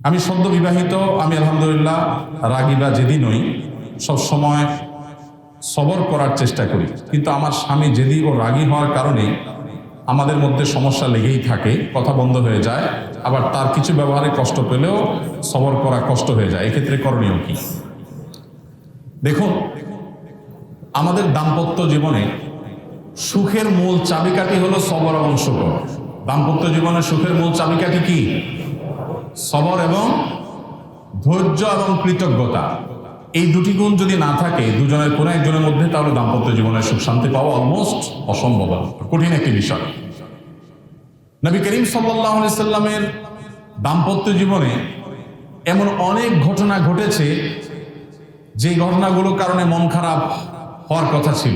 আমি সদ্য বিবাহিত, আমি আলহামদুলিল্লাহ রাগী বা জেদি নই, সবসময় সবর করার চেষ্টা করি। কিন্তু আমার স্বামী জেদি ও রাগী হওয়ার কারণে আমাদের মধ্যে সমস্যা লেগেই থাকে, কথা বন্ধ হয়ে যায়। আবার তার কিছু ব্যবহারে কষ্ট পেলেও সবর করা কষ্ট হয়ে যায়। এক্ষেত্রে করণীয় কি? দেখুন, আমাদের দাম্পত্য জীবনে সুখের মূল চাবিকাঠি হলো সবর এবং শুকর। দাম্পত্য জীবনে সুখের মূল চাবিকাঠি কি? সবর এবং ধৈর্য এবং কৃতজ্ঞতা। এই দুটি গুণ যদি না থাকে দুজনের কোনো একজনের মধ্যে, তাহলে দাম্পত্য জীবনে সুখ শান্তি পাওয়া অলমোস্ট অসম্ভব, কঠিন একটি বিষয়। নবী করিম সাল্লাল্লাহু আলাইহি সাল্লামের দাম্পত্য জীবনে এমন অনেক ঘটনা ঘটেছে যে ঘটনাগুলোর কারণে মন খারাপ হওয়ার কথা ছিল।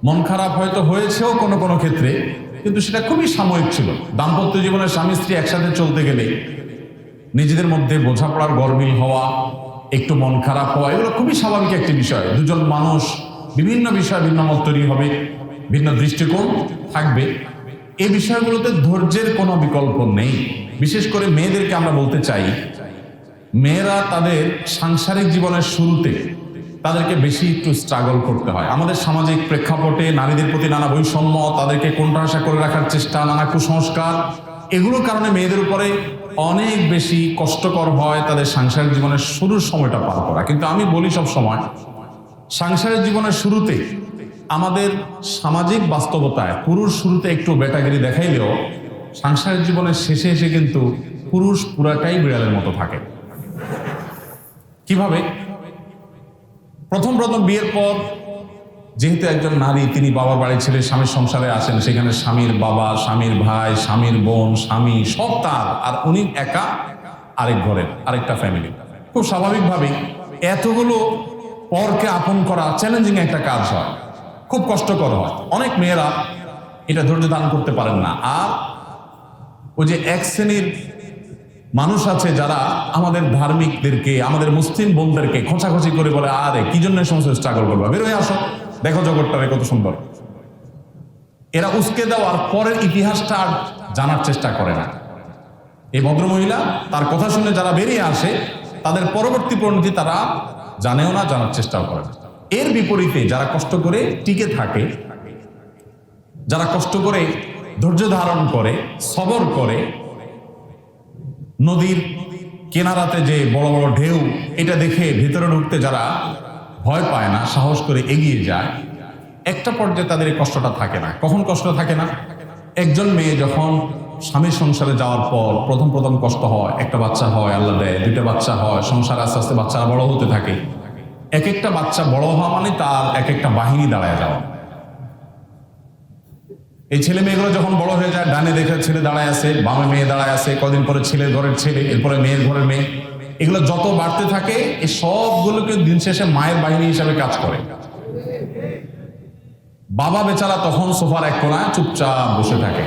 মন খারাপ হয়তো হয়েছেও কোনো কোনো ক্ষেত্রে, কিন্তু সেটা খুবই সাময়িক ছিল। দাম্পত্য জীবনে স্বামী স্ত্রী একসাথে চলতে গেলে নিজেদের মধ্যে বোঝাপড়ার গরমিল হওয়া, একটু মন খারাপ হওয়া, এগুলো খুবই স্বাভাবিক একটি বিষয়। দুজন মানুষ বিভিন্ন বিষয়ে ভিন্ন মত তৈরি হবে, ভিন্ন দৃষ্টিকোণ থাকবে। এই বিষয়গুলোতে ধৈর্যের কোনো বিকল্প নেই। বিশেষ করে মেয়েদেরকে আমরা বলতে চাই, মেয়েরা তাদের সাংসারিক জীবনের শুরুতে তাদেরকে বেশি একটু স্ট্রাগল করতে হয়। আমাদের সামাজিক প্রেক্ষাপটে নারীদের প্রতি নানা বৈষম্য, তাদেরকে কোণঠাসা করে রাখার চেষ্টা, নানা কুসংস্কার, এগুলোর কারণে মেয়েদের উপরে অনেক বেশি কষ্টকর হয় তাদের সাংসারিক জীবনের শুরুর সময়টা পার করা। কিন্তু আমি বলি সব সময়, সাংসারিক জীবনের শুরুতে আমাদের সামাজিক বাস্তবতায় পুরুষ শুরুতে একটু বেটাগিরি দেখাইলেও সাংসারিক জীবনের শেষে এসে কিন্তু পুরুষ পুরাটাই বিড়ালের মতো থাকে। কিভাবে? প্রথম বিয়ের পর যেহেতু একজন নারী, তিনি বাবার বাড়ি ছেড়ে স্বামীর সংসারে আসেন, সেখানে স্বামীর বাবা, স্বামীর ভাই, স্বামীর বোন, স্বামী সব তার, আর উনি একা আরেক ঘরের আরেকটা ফ্যামিলি। খুব স্বাভাবিকভাবেই এতগুলো পরকে আপন করা চ্যালেঞ্জিং একটা কাজ হয়, খুব কষ্টকর হয়। অনেক মেয়েরা এটা ধৈর্য ধারণ করতে পারেন না। আর ওই যে এক শ্রেণীর মানুষ আছে যারা আমাদের ধার্মিকদেরকে, আমাদের মুসলিম বোনদেরকে খোঁচাখুচি করে বলে, আরে কি জন্য সমস্ত স্ট্রাগল করবো, বের হয়ে আসো, দেখো জগৎটারে কত সুন্দর। এরা উস্কে দেওয়ার পরের ইতিহাসটা আর জানার চেষ্টা করে না। এই ভদ্রমহিলা তার কথা শুনে যারা বেরিয়ে আসে, তাদের পরবর্তী পরিণতি তারা জানেও না, জানার চেষ্টাও করে না। এর বিপরীতে যারা কষ্ট করে টিকে থাকে, যারা কষ্ট করে ধৈর্য ধারণ করে, সবর করে, নদীর কিনারাতে যে বড় বড় ঢেউ, এটা দেখে ভিতরে ঢুকতে যারা ভয় পায় না, সাহস করে এগিয়ে যায়, একটা পর্যায়ে তাদের এই কষ্টটা থাকে না। কখন কষ্ট থাকে না? একজন মেয়ে যখন স্বামীর সংসারে যাওয়ার পর প্রথম কষ্ট হয়, একটা বাচ্চা হয়, আল্লাহ দেয়, দুইটা বাচ্চা হয়, সংসার আস্তে আস্তে বাচ্চারা বড় হতে থাকে। এক একটা বাচ্চা বড় হওয়া মানে তার এক একটা বাহিনী দাঁড়ায় যাওয়া। এই ছেলে মেয়েগুলো যখন বড় হয়ে যায়, ডানে দেখে ছেলে দাঁড়ায় আছে, বামে মেয়ে দাঁড়ায় আছে, কদিন পরে ছেলের ঘরের ছেলে, এরপরে মেয়ের ঘরের মেয়ে, এগুলো যত বাড়তে থাকে, এই সবগুলোকে দিন শেষে মায়ের বাহিনী হিসাবে কাজ করে। বাবা বেচারা তখন সোফার এক কোণায় চুপচাপ বসে থাকে।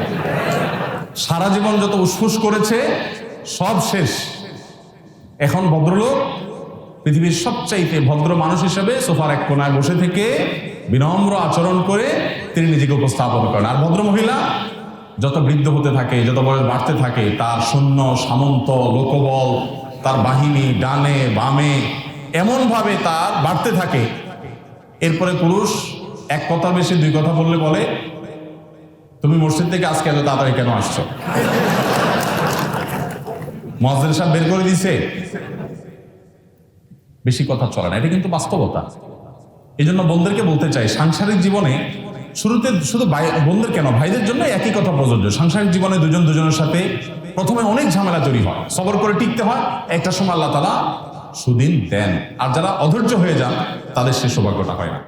সারা জীবন যত উসফুস করেছে সব শেষ। এখন ভদ্রলোক পৃথিবীর সবচাইতে ভদ্র মানুষ হিসেবে সোফার এক কোণায় বসে থেকে বিনম্র আচরণ করে তিনি নিজেকে উপস্থাপন করেন। আর ভদ্র মহিলা যত বৃদ্ধ হতে থাকে, যত বয়স বাড়তে থাকে, তার সৈন্য সামন্ত লোকবল, তার বাহিনী ডানে বামে এমনভাবে তার বাড়তে থাকে। এরপরে পুরুষ এক কথার বেশি দুই কথা বললে বলে, তুমি মসজিদ থেকে আজকে এত তাড়াতাড়ি কেন আসছো? মুয়াজ্জিন সাহেব বের করে দিছে। বেশি কথা চলে না, এটা কিন্তু বাস্তবতা। এই জন্য বোনদেরকে বলতে চাই, সাংসারিক জীবনে শুরুতে শুধু বোনদের কেন, ভাইদের জন্য একই কথা প্রযোজ্য। সাংসারিক জীবনে দুজনের সাথে প্রথমে অনেক ঝামেলা তৈরি হয়, সবর করে টিকতে হয়। একটা সময় আল্লাহ তাআলা সুদিন দেন। আর যারা অধৈর্য হয়ে যান, তাদের সে সৌভাগ্যটা হয় না।